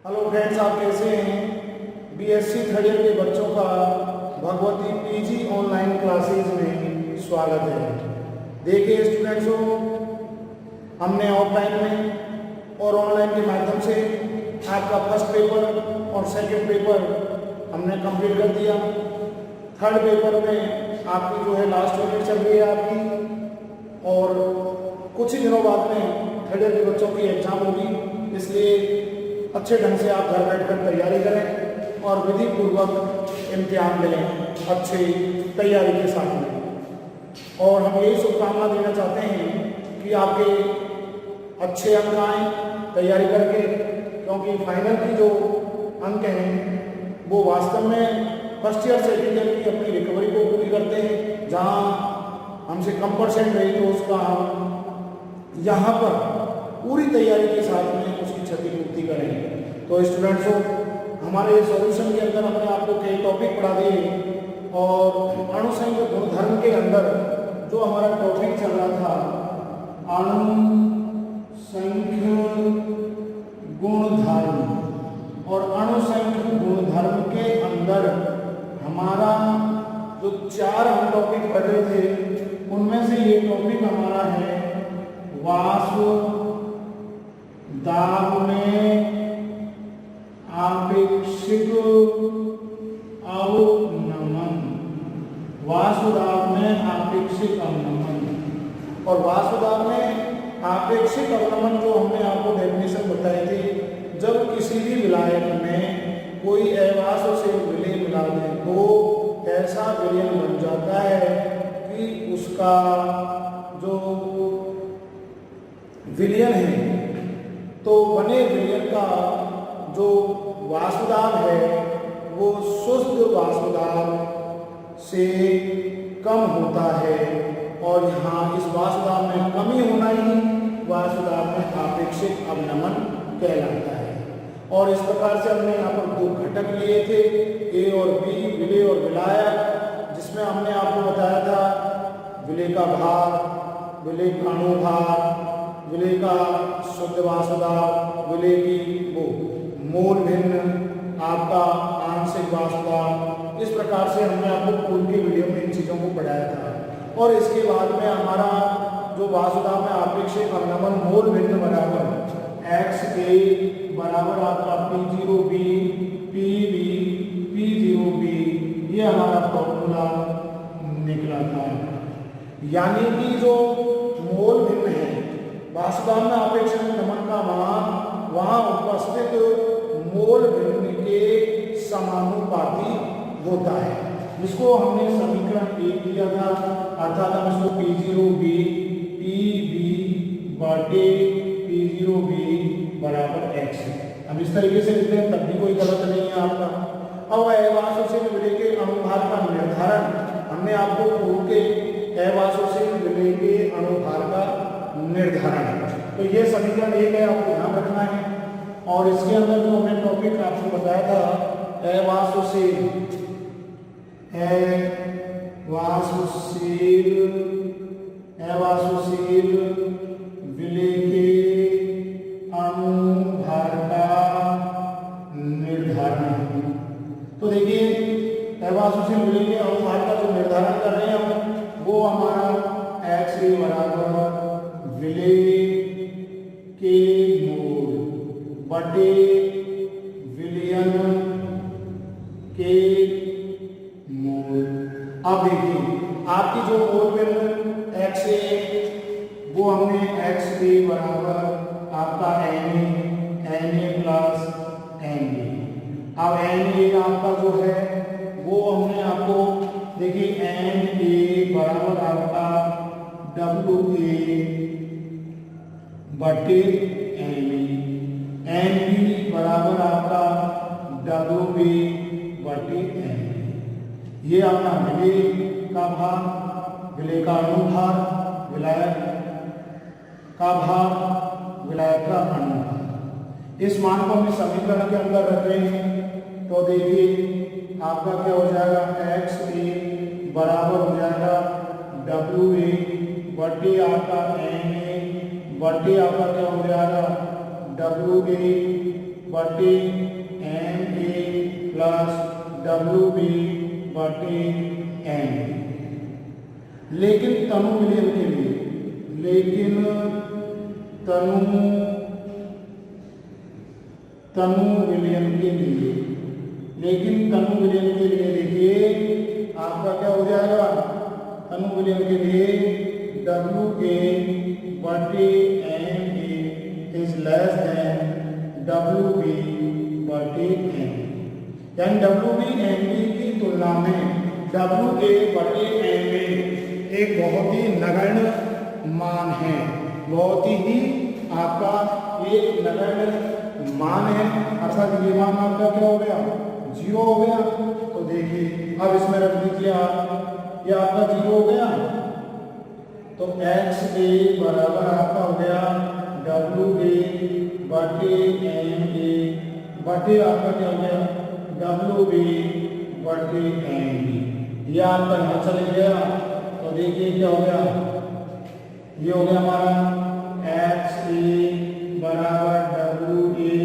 Hello friends, आप कैसे हैं। बीएससी थर्ड ईयर के बच्चों का भगवती पीजी ऑनलाइन क्लासेज में स्वागत है। देखिए स्टूडेंट्सों, हमने ऑफलाइन में और ऑनलाइन के माध्यम से आपका फर्स्ट पेपर और सेकंड पेपर हमने कंप्लीट कर दिया। थर्ड पेपर में आपकी जो है लास्ट यूनिट चल रही है आपकी, और कुछ ही दिनों बाद में थर्ड ईयर के बच्चों की एग्ज़ाम होगी। इसलिए अच्छे ढंग से आप घर बैठकर तैयारी करें और विधि पूर्वक इम्तिहान दें अच्छी तैयारी के साथ में। और हम यही शुभकामना देना चाहते हैं कि आपके अच्छे अंक आएँ तैयारी करके, क्योंकि फाइनल की जो अंक हैं वो वास्तव में फर्स्ट ईयर सेकेंड ईयर की अपनी रिकवरी को पूरी करते हैं। जहाँ हमसे कम परसेंट रही तो उसका हम यहाँ पर पूरी तैयारी के साथ में उसकी क्षतिपूर्ति करें। तो स्टूडेंट्सों, हमारे सॉल्यूशन के अंदर हमने आपको कई टॉपिक पढ़ा दिए, और अणुसंख्य गुणधर्म के अंदर जो हमारा टॉपिक चल रहा था अणुसंख्य गुणधर्म, और अणुसंख्य गुणधर्म के अंदर हमारा जो 4 हम टॉपिक पढ़ रहे थे उनमें से ये टॉपिक हमारा है वाष्प दाब में आपेक्षिक अवनमन। वाष्प दाब में आपेक्षिक अवनमन, और वाष्प दाब में आपेक्षिक अवनमन जो हमने आपको डेफिनेशन बताई थी, जब किसी भी विलायक में कोई अवाष्प से विलय मिला दें तो ऐसा विलयन बन जाता है कि उसका जो विलयन है, तो बने विलयन का जो वाष्प दाब है वो शुद्ध वाष्प दाब से कम होता है, और यहाँ इस वाष्प दाब में कमी होना ही वाष्प दाब में आपेक्षिक अवनमन कहलाता है। और इस प्रकार से हमने यहाँ पर 2 घटक लिए थे, ए और बी, विलय और विलायक, जिसमें हमने आपको बताया था विलय का भार, विलय का अणुभार, विलय का शुद्ध वाष्प दाब, विलय की वो मूल भिन्न, आपका आंशिक वाष्प दाब। इस प्रकार से हमने आपको पूर्व के वीडियो में इन चीज़ों को पढ़ाया था। और इसके बाद में हमारा जो वाष्प दाब में आपेक्षिक अवनमन मूल भिन्न बराबर एक्स ए बराबर आपका P0B PB P0B, ये हमारा फॉर्मूला निकला था। यानी कि जो मोल भिन्न है वाष्प दाब में आपेक्षिक अवनमन का वहाँ उपस्थित मोल भिन्न के समानुपाती होता है, जिसको हमने समीकरण 1 दिया था, अर्थात हम इसको P0B PB बटे P0B बराबर x। हम इस तरीके से लिखते हैं, तब भी कोई गलत नहीं है आपका। अब अवाष्प से विलय के अणुभार का निर्धारण हमने आपको पूर्व के अवाष्प से विलय के अणुभार का निर्धारण, तो ये समीकरण 1 है, आपको ध्यान रखना है। और इसके अंदर जो हमने टॉपिक आपको बताया था अवाष्पशील विलय के अणुभार का निर्धारण। तो देखिए अवाष्पशील विलय के अणुभार का जो निर्धारण कर रहे हैं हम, वो हमारा एक्स ए बराबर विलय के मोल बटे विलयन के मोल। अब देखिए आपकी जो मोल भिन्न एक्स ए, वो हमने एक्स ए बराबर आपका N A plus N B. अब एन ए आपका जो है वो हमने आपको देखिए एन ए बराबर आपका W A बटे एन बी बराबर आपका W B बटे एन बी। ये आपका विलय का भार, विलय का अणुभार, विलायक का भार, विलायक का अणुभार। इस मान को हमने समीकरण के अंदर रख रहे हैं, तो देखिए आपका क्या हो जाएगा, एक्स ए बराबर हो जाएगा W A बटे आपका एन ए बटे आपका क्या हो जाएगा W A बटे M A plus W B बटे एम। लेकिन तनु विलयन के लिए, तनु विलयन के लिए देखिए आपका क्या हो जाएगा, तनु विलयन के लिए डब्ल्यू ए बटे M A is less than W B बटे एम, यानी डब्ल्यू बी एम बी की तुलना में डब्ल्यू ए बटे एम ए एक बहुत ही नगण्य मान है, बहुत ही आपका एक नगण्य मान है, अर्थात ये मान आपका क्या हो गया, 0 हो गया। तो देखिए अब इसमें रख दीजिए आप, ये आपका 0 हो गया, तो एक्स ए बराबर आपका हो गया डब्ल्यू ए बटे एम ए बटे आपका क्या हो गया डब्ल्यू बी बटे एम बी। ये आपका यहाँ चले गया, तो देखिए क्या हो गया, ये हो गया हमारा एक्स ए बराबर डब्ल्यू ए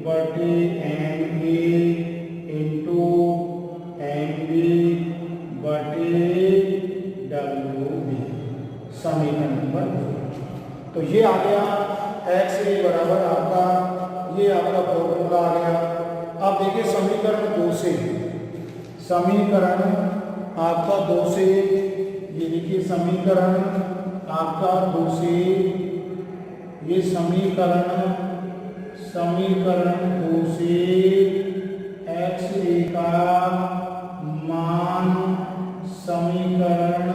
बटे M A into M B बटे डब्ल्यू बी, समीकरण नंबर 2। तो ये आ गया एक्स ए बराबर आपका, ये आपका फॉर्मूला आ गया। अब देखिए समीकरण 2 से, समीकरण आपका 2 से, ये देखिए समीकरण आपका 2 से, ये समीकरण 2 से एक्स ए का मान समीकरण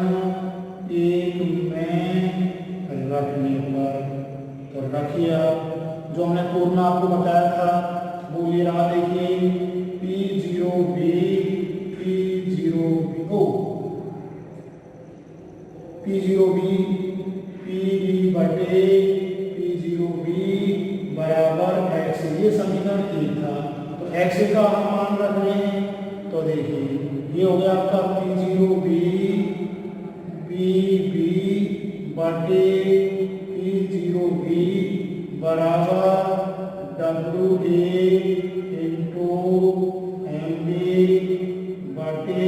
1 में रखने पर, तो रखिए आप, जो हमने पूर्ण आपको बताया था वो ये रहा, देखिए P0B PB बटे P0B बराबर x, ये समीकरण 1 था। तो x का हम मान रख रहे हैं, तो देखिए ये हो गया आपका P0B PB बटे P0B बराबर WA इंटू MB बटे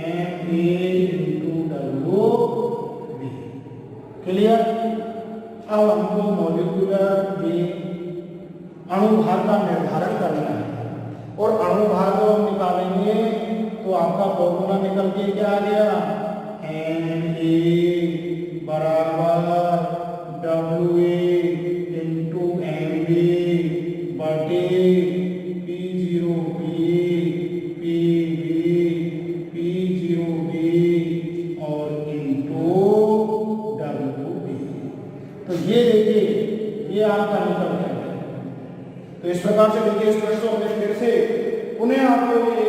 MA इंटू WB। क्लियर? अब हमको मॉलिक्यूलर अणुभार का निर्धारण करना है, और अणुभार को हम निकालेंगे तो आपका फॉर्मूला निकल के क्या आ गया, Na बराबर WA इंटू MB बटे P0B PB P0B और इंटू WB। तो ये देखिए ये आपका निकल गया। तो इस प्रकार से देखिए स्टूडेंट्स, हमने फिर से उन्हें आपको ये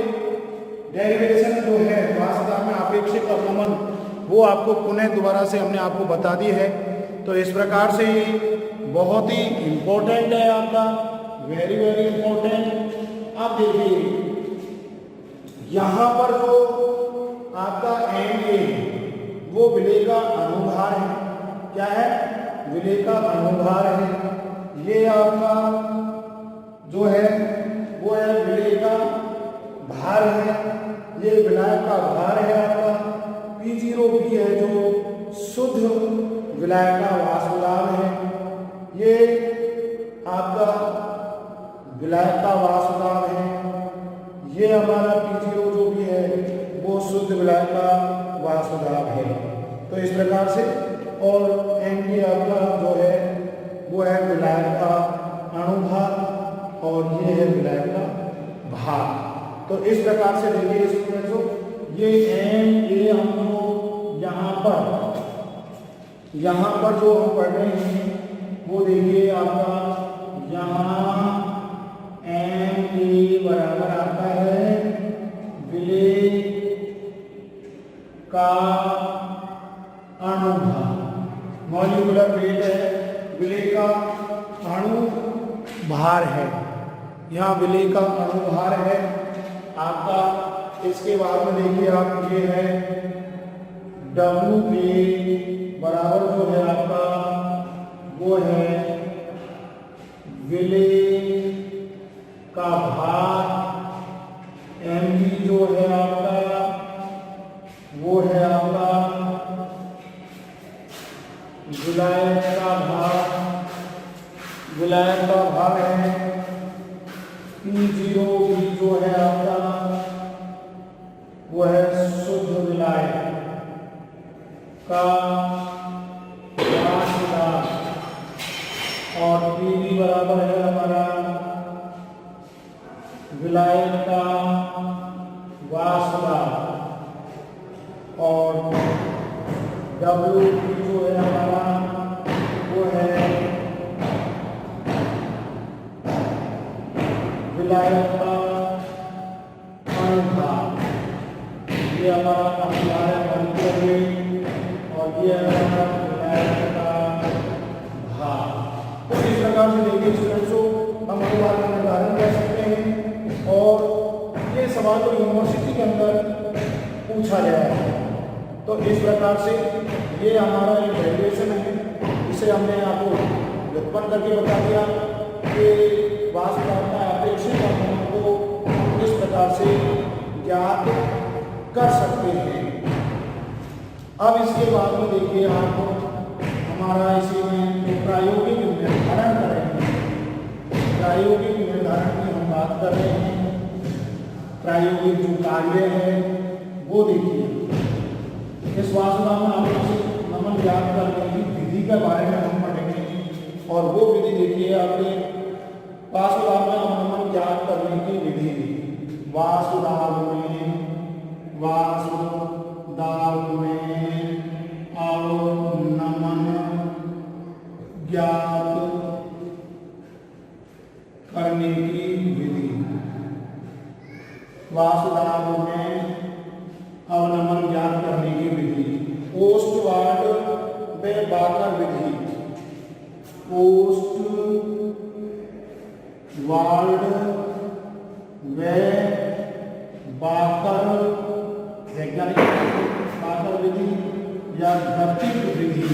डेरिवेशन जो है वास्तव में आपेक्षिक अवनमन, वो आपको पुनः दोबारा से हमने आपको बता दी है। तो इस प्रकार से बहुत ही इम्पोर्टेंट है आपका, वेरी वेरी इम्पोर्टेंट। अब देखिए यहाँ पर जो आपका Na वो विलेय का अणुभार है, क्या है, विलेय का अणुभार है। ये आपका जो है वो है विलेय का भार है, ये विलायक का भार है आपका। P0B है जो शुद्ध विलायक का वाष्पदाब है, ये आपका विलायक का वाष्पदाब है। ये हमारा P0 जो भी है वो शुद्ध विलायक का वाष्पदाब है। तो इस प्रकार से, और Mg आपका जो है वो है विलायक का अणुभार, और ये है विलायक का भार। तो इस प्रकार से देखिए स्टूडेंट्सों, ये Na हम जो यहाँ पर जो हम पढ़ रहे हैं वो देखिए आपका यहाँ Na बराबर आता है विलेय का अणुभार, मॉलिक्यूलर वेट है, विलेय का अणुभार है, यहाँ विलेय का अणुभार है आपका। इसके बाद में देखिए आप, ये है WA बराबर जो है आपका वो है विलेय का भाग mv जो है आपका वो है आपका विलायक का भाग है P0 भी जो है आपका वो है शुद्ध विलायक का वाष्पदाब और Pv बराबर है हमारा विलायक का वाष्पदाब और Wp जो है हमारा वो है विलायक का अनुभाग। ये हमारा विलायक है और ये हमारा विलायक का भाग। तो इस प्रकार से देखिए स्टूडेंट्सों, हम अनुभाग का निर्धारण कर सकते हैं और ये सवाल तो यूनिवर्सिटी के अंदर पूछा गया है। तो इस प्रकार से ये हमारा एक वैल्यूएशन है, इसे हमने आपको व्युत्पन्न करके बता दिया कि वाष्पदाब का अपेक्षित अवनमन को इस प्रकार से ज्ञात कर सकते हैं। अब इसके बाद में देखिए आप हमारा इसी में प्रायोगिक निर्धारण करेंगे। प्रायोगिक निर्धारण की हम बात कर रहे हैं। प्रायोगिक जो कार्य है वो देखिए, इस वाष्पदाब में आप नमन ज्ञात करने की विधि के बारे में हम पढ़ेंगे और वो विधि देखिए आपके वाष्पदाब में अवनमन ज्ञात करने की विधि। वाष्पदाब में अवनमन ज्ञात करने की विधि। वाष्पदाब में अवनमन ज्ञात करने की विधि ओस्टवार्ड व बाकर विधि। ओस्टवार्ड व बाकर वैज्ञानिक बाकर विधि या गतिक विधि।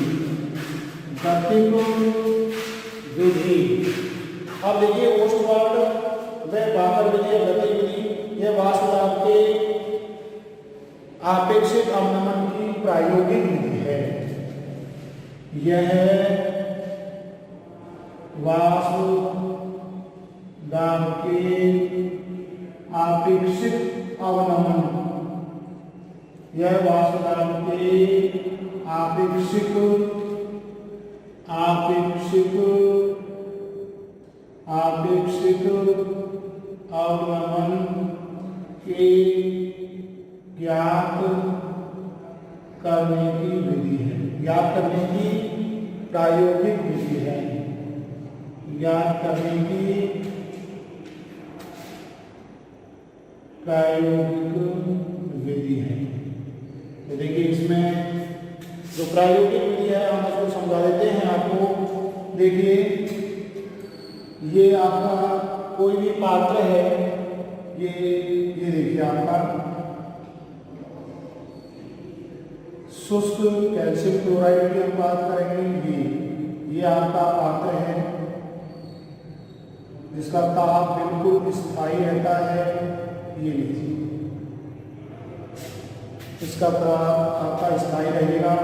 अब देखिए ओस्टवार्ड व बाकर विधि या गतिक विधि यह वाष्पदाब के आपेक्षिक अवनमन की प्रायोगिक विधि है। यह वाष्पदाब के आपेक्षिक अवनमन, यह वाष्पदाब के आपेक्षिक अवनमन के ज्ञात करने की विधि है। ज्ञात करने की प्रायोगिक विधि है। ज्ञात करने की प्रायोगिक विधि है। तो देखिए इसमें जो प्रायोगिक विधि है हम उसको समझा देते हैं आपको। देखिए ये आपका कोई भी पात्र है, ये देखिए आपका शुष्क कैल्शियम क्लोराइड की हम बात करेंगे। ये आपका पात्र है जिसका ताप बिल्कुल स्थायी रहता है। ये लीजिए, इसका ताप आपका स्थायी रहेगा।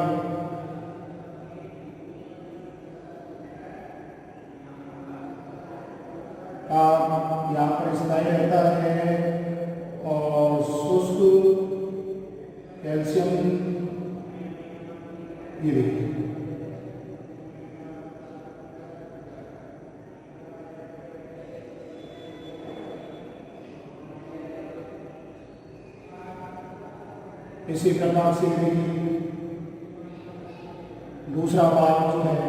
ताप यहाँ पर स्थायी रहता है और शुष्क कैल्शियम ये देखिए इसी प्रकार से देखिए दूसरा भाग जो है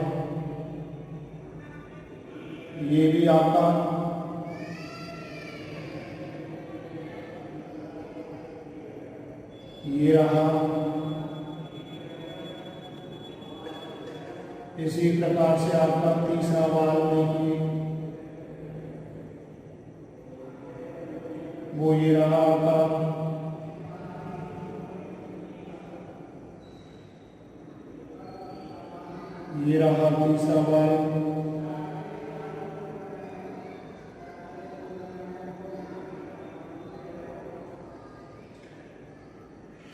ये भी आपका ये रहा। इसी प्रकार से आपका तीसरा वाल्व देखिए वो ये रहा आपका। ये रहा तीसरा वाल्व।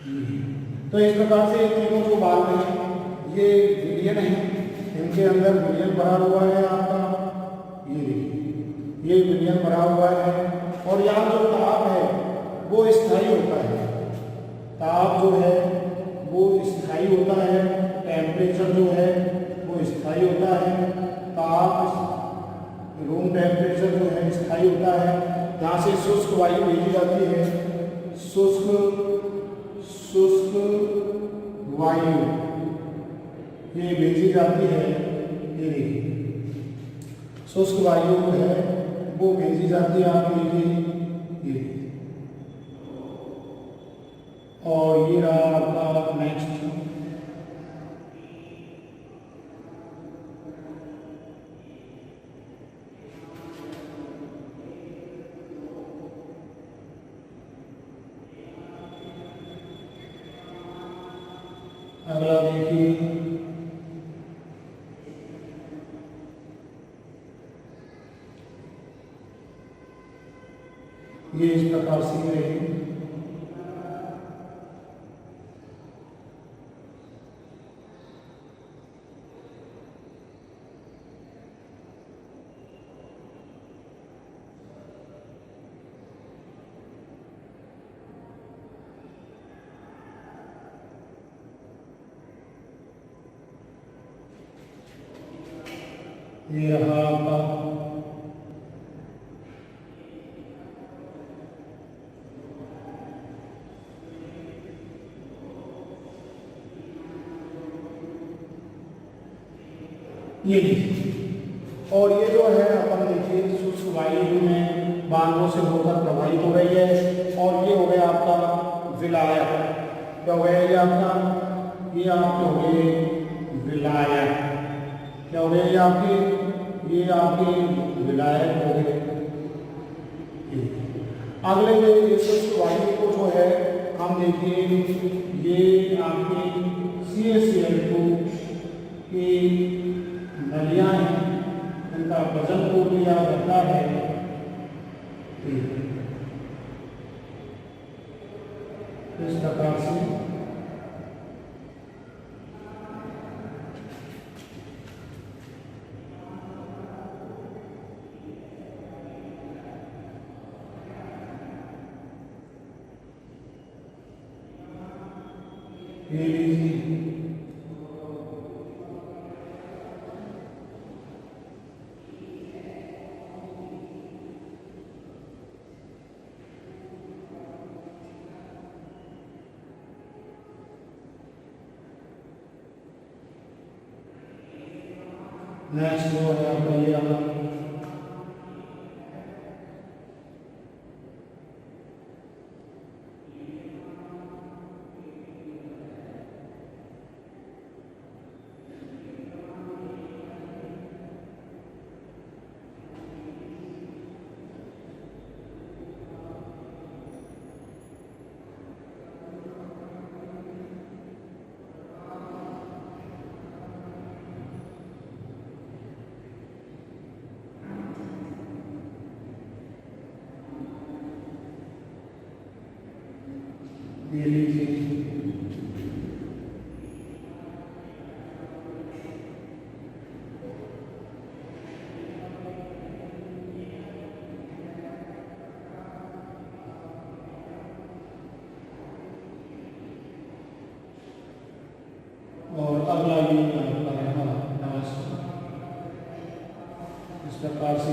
तो इस प्रकार से तीनों जो बाल हैं ये विलियन है, इनके अंदर विलियन भरा हुआ है आपका, ये देखिए ये विलियन भरा हुआ है। और यहाँ जो ताप है वो स्थायी होता है, ताप जो है वो स्थायी होता है, टेम्परेचर जो है वो स्थायी होता है, ताप रूम टेम्परेचर जो है स्थायी होता है। यहाँ से शुष्क वायु भेजी जाती है, शुष्क वायु ये भेजी जाती है, ये देखिए शुष्क वायु है वो भेजी जाती है आपके लिए ये। और ये रहा आपका नेक्स्ट, अगला देखिए ये इस प्रकार से रहेगी। ये रहा आपका ये देखिए। और ये जो है अपन देखिए शुष्क वायु में बांधों से होकर प्रवाहित हो रही है। और ये हो गया आपका विलायक, क्या हो गया ये आपका, ये आपके हो गए विलायक, क्या हो गया ये आपके विलायक हो गए। अगले ये शुष्क वायु को जो है हम देखिए ये आपके CaCl2 की नलियां हैं, इनका वजन को लिया जाता है। इस प्रकार से ये लीजिए नेक्स्ट जो है आपका ये रहा ये लीजिए और अगला ये इस प्रकार से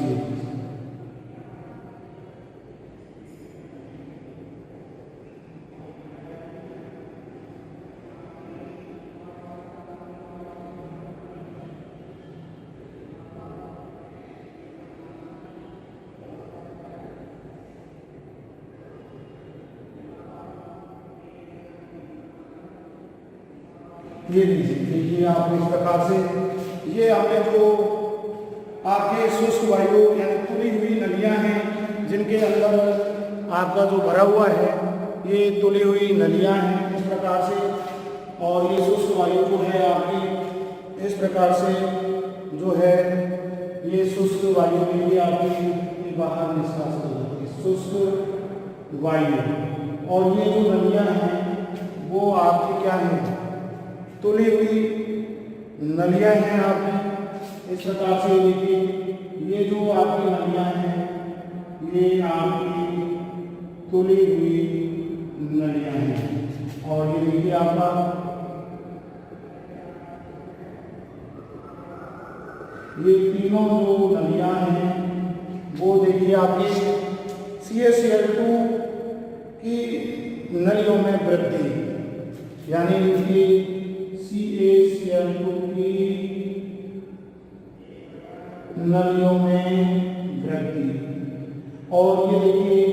ये देखिए आप इस प्रकार से ये हमने जो आपके शुष्क वायु यानी तुली हुई नलियां हैं जिनके अंदर आपका जो भरा हुआ है ये तुली हुई नलियां हैं इस प्रकार से। और ये शुष्क वायु जो है आपकी इस प्रकार से जो है ये शुष्क वायु में भी आपकी बाहर निष्कासित हो जाती है शुष्क वायु। और ये जो नलियां हैं वो आपकी क्या है, तुली हुई नलियाँ हैं। आपने इस प्रकार से देखिए, ये जो आपकी नलियाँ हैं ये आपकी तुली हुई नलियाँ हैं। और ये देखिए आपका ये तीनों जो नलियाँ हैं वो देखिए आपकी CaCl2 की नलियों में वृद्धि, यानी कि CaCl2 की नलियों में वृद्धि। और ये देखिए,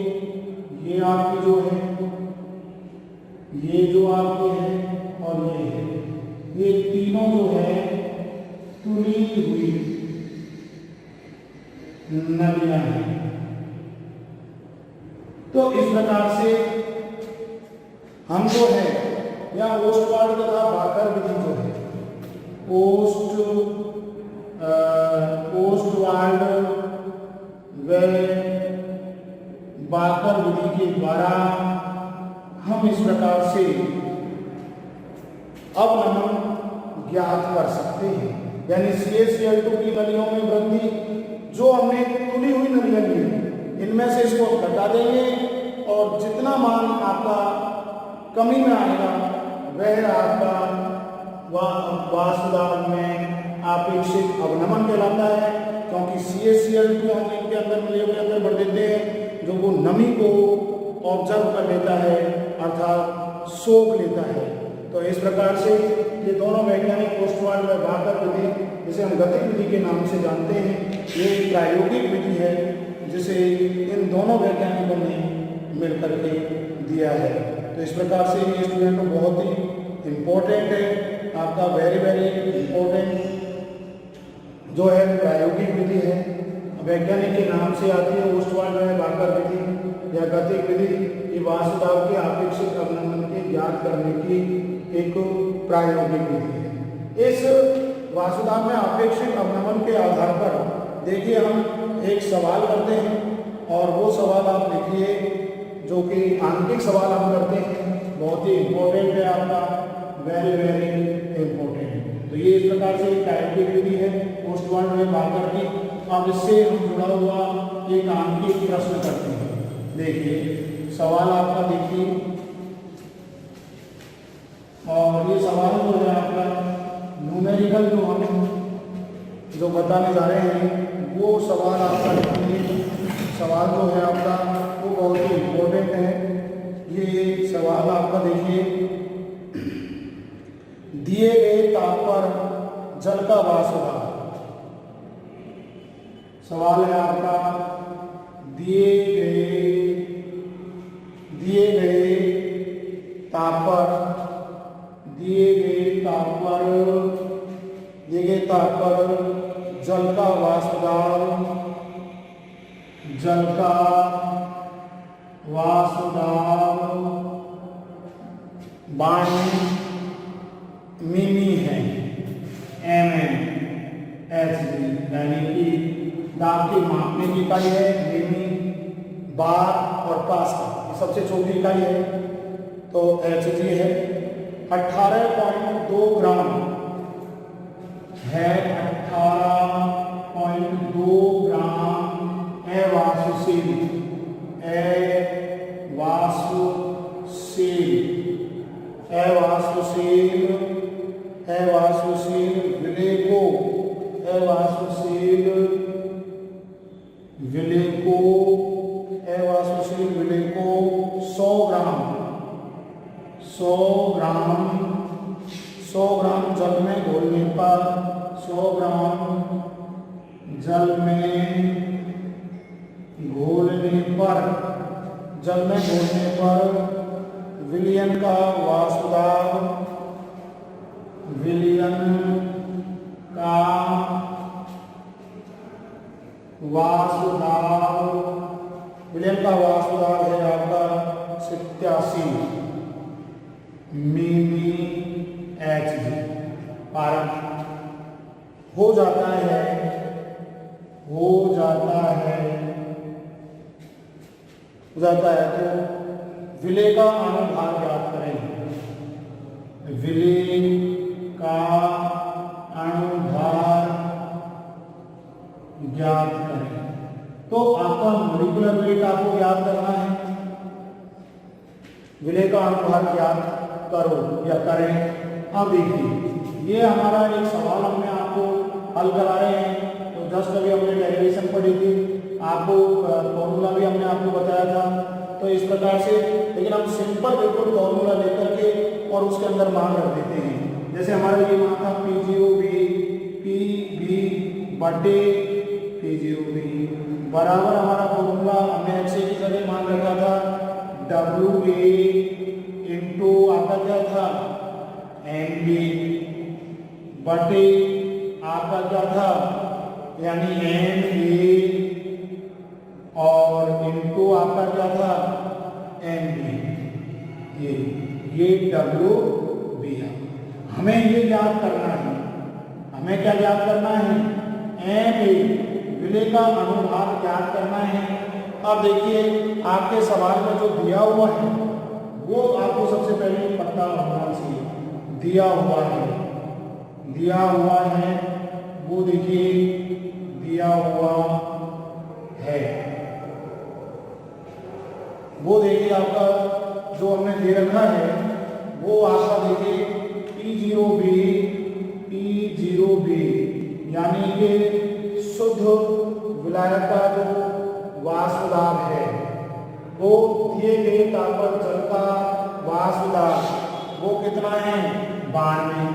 ये आपकी जो है, ये जो आपके है और ये है, ये तीनों जो है तुली हुई नलियाँ हैं। तो इस प्रकार से हम जो है या ओस्टवाल्ड तथा बाकर विधि जो है, ओस्टवाल्ड व बाकर विधि के द्वारा हम इस प्रकार से अवनमन ज्ञात कर सकते हैं। यानी CaCl2 की नलियों में वृद्धि, जो हमने तुली हुई नलियाँ ली इनमें से इसको घटा देंगे और जितना मान आपका कमी में आएगा वह आपका वाष्पदाब में अपेक्षित अवनमन कहलाता है। क्योंकि CaCl2 हम इनके अंदर नलियों के अंदर भर देते हैं, जो वो नमी को ऑब्जर्व कर लेता है, अर्थात सोख लेता है। तो इस प्रकार से ये दोनों वैज्ञानिक ओस्टवाल्ड व बाकर विधि, जिसे हम गतिक विधि के नाम से जानते हैं, ये एक प्रायोगिक विधि है जिसे इन दोनों वैज्ञानिकों ने मिलकर के दिया है। तो इस प्रकार से ये स्टूडेंट बहुत ही इम्पोर्टेंट है, आपका वेरी इम्पोर्टेंट जो है प्रायोगिक विधि है, वैज्ञानिक के नाम से आती है ओस्टवाल्ड व बाकर विधि या गतिक विधि। ये वाष्पदाब के अपेक्षित अवनमन के ज्ञात करने की एक प्रायोगिक विधि है। इस वाष्पदाब में अपेक्षित अवनमन के आधार पर देखिए हम एक सवाल करते हैं, और वो सवाल आप लिखिए, जो कि आंतरिक सवाल हम करते हैं, बहुत ही इम्पोर्टेंट है आपका, वेरी इम्पोर्टेंट। तो ये इस प्रकार से एक प्रायोगिक विधि है ओस्टवाल्ड व बाकर की। अब इससे हम जुड़ा हुआ एक आंतरिक प्रश्न करते हैं। देखिए सवाल आपका देखिए, और ये सवाल जो है आपका न्यूमेरिकल जो हम जो बताने जा रहे हैं वो सवाल आपका देखिए, सवाल जो है आपका वो बहुत ही इम्पोर्टेंट है। ये सवाल आपका देखिए, दिए गए ताप पर जल का वाष्पदाब। सवाल है आपका, दिए गए ताप पर जल का वाष्पदाब बाई मिमी है, mmHg, यानी कि दाब की मापने की इकाई है मिमी, बार और पास्कल, ये सबसे छोटी इकाई है। तो Hg है 18.2 ग्राम है, 18.2 ग्राम अवाष्पशील विलेको 100 ग्राम जल में घोलने पर 100 ग्राम जल में घोलने पर विलयन का वाष्पदाब विलयन का वाष्पदाब है आपका 87 मिमी Hg पारक हो जाता है। तो विलय का अनुभाग ज्ञात करें। ज्ञात करो या करें। अब देखिए ये हमारा एक सवाल हमने आपको हल करा रहे हैं। तो जस्ट अभी हमने डेरिवेशन पढ़ी थी, आपको फॉर्मूला भी हमने आपको बताया था। तो इस प्रकार से, लेकिन हम सिंपल बिल्कुल फॉर्मूला लेकर के और उसके अंदर मान रख देते हैं। जैसे हमारा ये मान था P0B PB बटे P0B बराबर हमारा फॉर्मूला हमने x की जगह मान रखा था WA इंटू आपका क्या था MB बटे आपका क्या था यानी MA और इनटू आपका क्या था MB। ये WB है। हमें ये याद करना है, हमें क्या याद करना है MA विलेय का अनुभाग याद करना है। अब देखिए आपके सवाल में जो दिया हुआ है वो आपको सबसे पहले पता होना चाहिए। दिया हुआ है वो देखिए दिया हुआ है, वो देखिए आपका जो हमने दे रखा है वो आपका देखिए P0B यानी कि शुद्ध विलायक का जो वाष्प दाब है वो दिए गए तापमान जल का वाष्प दाब वो कितना है 92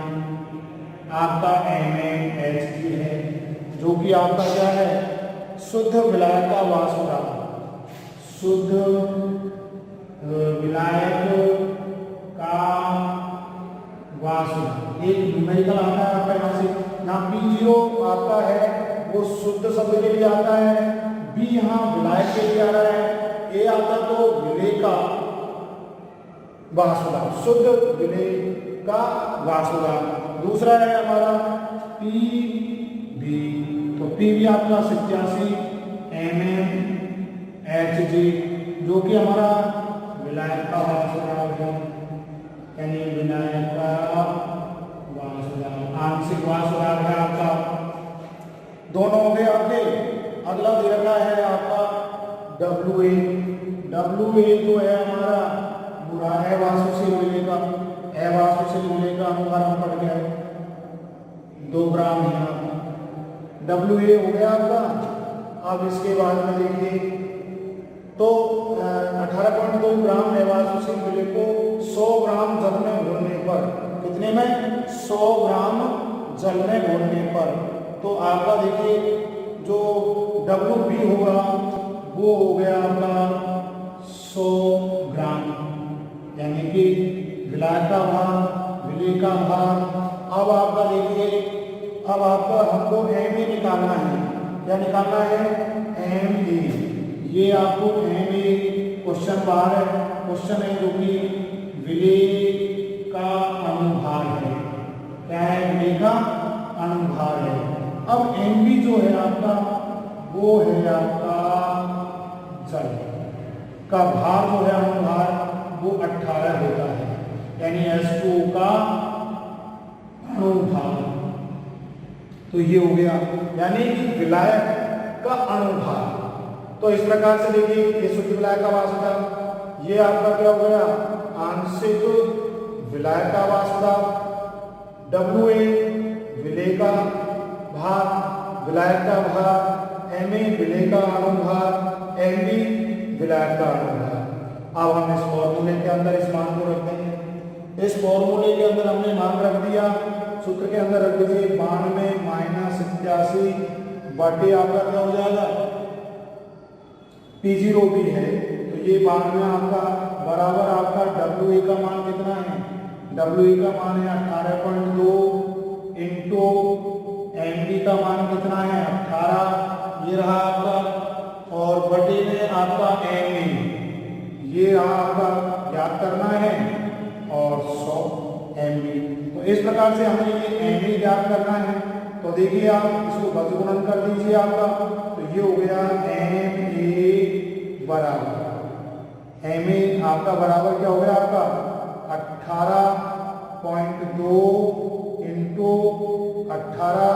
आपका mmHg है, जो कि आपका क्या है शुद्ध विलायक का वाष्प दाब, शुद्ध विलायक का वाष्प एक न्यूमेरिकल आता है आपका यहाँ से। यहाँ P0 आपका है वो शुद्ध शब्द के लिए आता है, B यहाँ विलायक के लिए आ रहा है, A आता तो विलेय का वाष्प दाब, शुद्ध विलेय का वाष्प दाब। दूसरा है हमारा PB, तो PB आपका 87 mmHg जो कि हमारा विलायक का वाष्प दाब है, यानी विलायक का वाष्प दाब, आंशिक वाष्प दाब है आपका। दोनों हो गए आपके। अगला दे रखा है आपका WA जो है हमारा बुरा अवाष्पशील विलेय का अनुभाग हम पढ़ गए 2 ग्राम है आपका। WA हो गया आपका। अब इसके बाद में देखिए तो 18.2 ग्राम अवाष्पशील विलेय को 100 ग्राम जल में घोलने पर, कितने में 100 ग्राम जल में घोलने पर, तो आपका देखिए जो WB होगा वो हो गया आपका 100 ग्राम, यानी कि विलायक का भाग विलेय का भाग। अब आपका देखिए अब आपका हमको MA निकालना है, क्या निकालना है MA, ये आपको MA क्वेश्चन बाहर है, क्वेश्चन है जो कि विलेय का अनुभाग है, क्या है विलेय का अनुभाग है। अब MB जो है आपका वो है आपका जल का भार जो है अनुभाग वो 18 होता है, यानी H2O का अनुभाग। तो ये हो गया यानी कि विलायक का अनुभाग। तो इस प्रकार से देखिए ये शुद्ध विलायक का वाष्प दाब, ये आपका क्या हो गया आंशिक विलायक का वाष्प दाब, WA विलेय का भाग विलायक का भाग, MA विलेय का अनुभाग, MB विलायक का अनुभाग। अब हम इस फॉर्मूले के अंदर इस मान को रख देंगे। इस फॉर्मूले के अंदर हमने मान रख दिया, सूत्र के अंदर रख दीजिए 92 - 87 बटे आपका क्या हो जाएगा P0B है, तो ये 92 आपका बराबर आपका WA का मान कितना है, WA का मान है 18.2 इंटू MB का मान कितना है 18, ये रहा आपका, और बटे में आपका MA, ये रहा आपका याद करना है, और 100 MB। तो इस प्रकार से हमें ये MA याद करना है। तो देखिए आप इसको बजगुणन कर दीजिए आपका, तो ये हो गया MA बराबर MA आपका बराबर क्या हो गया आपका 18.2 इंटू 18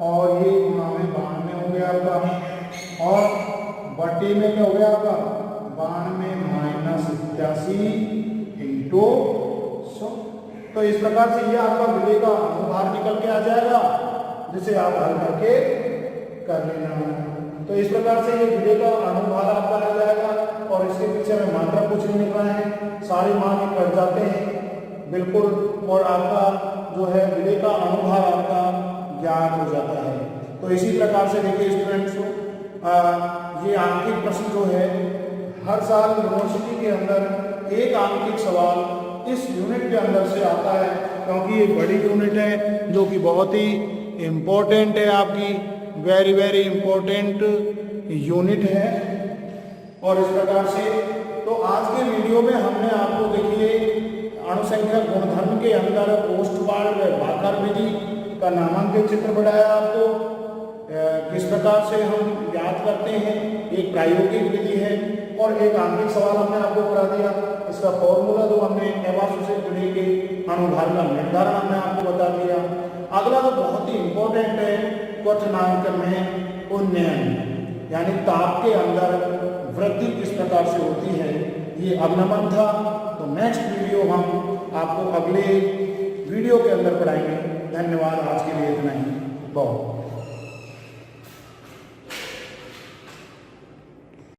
और ये गुणा में 92 हो गया आपका, और बटे में क्या हो गया आपका 92 - 87 इंटू इंटू 100। तो इस प्रकार से ये आपका विलेय का अनुभार निकल के आ जाएगा, जिसे आप हल करके कर लेना। तो इस प्रकार से ये विलेय का अनुभार आपका आ जाएगा, और इसके पीछे हमें मात्रा कुछ नहीं मिल रहा है, सारे मान ही कट जाते हैं बिल्कुल, और आपका जो है विलेय का अनुभार आपका ज्ञात हो जाता है। तो इसी प्रकार से देखिए स्टूडेंट्स, ये आंकिक प्रश्न जो है हर साल यूनिवर्सिटी के अंदर एक आंकिक सवाल इस यूनिट के अंदर से आता है, क्योंकि ये बड़ी यूनिट है जो कि बहुत ही इम्पोर्टेंट है, आपकी वेरी वेरी इम्पोर्टेंट यूनिट है। और इस प्रकार से तो आज के वीडियो में हमने आपको देखिए अणुसंख्या गुणधर्म के अंदर पोस्टवार्ड व बाकर विधि का नामांकित चित्र बनाया आपको, किस प्रकार से हम ज्ञात करते हैं, एक प्रायोगिक विधि है और एक आंकिक सवाल हमने आपको करा दिया। इसका फॉर्मूला जो हमने एवासु से जुड़े के अनुभार का निर्धारण हमने आपको बता दिया। अगला तो बहुत ही इम्पोर्टेंट है क्वथनांक में उन्नयन, यानी ताप के अंदर वृद्धि किस प्रकार से होती है, ये अवनमन था। तो नेक्स्ट वीडियो हम आपको अगले वीडियो के अंदर पढ़ाएंगे। धन्यवाद, आज के लिए इतना ही। बहुत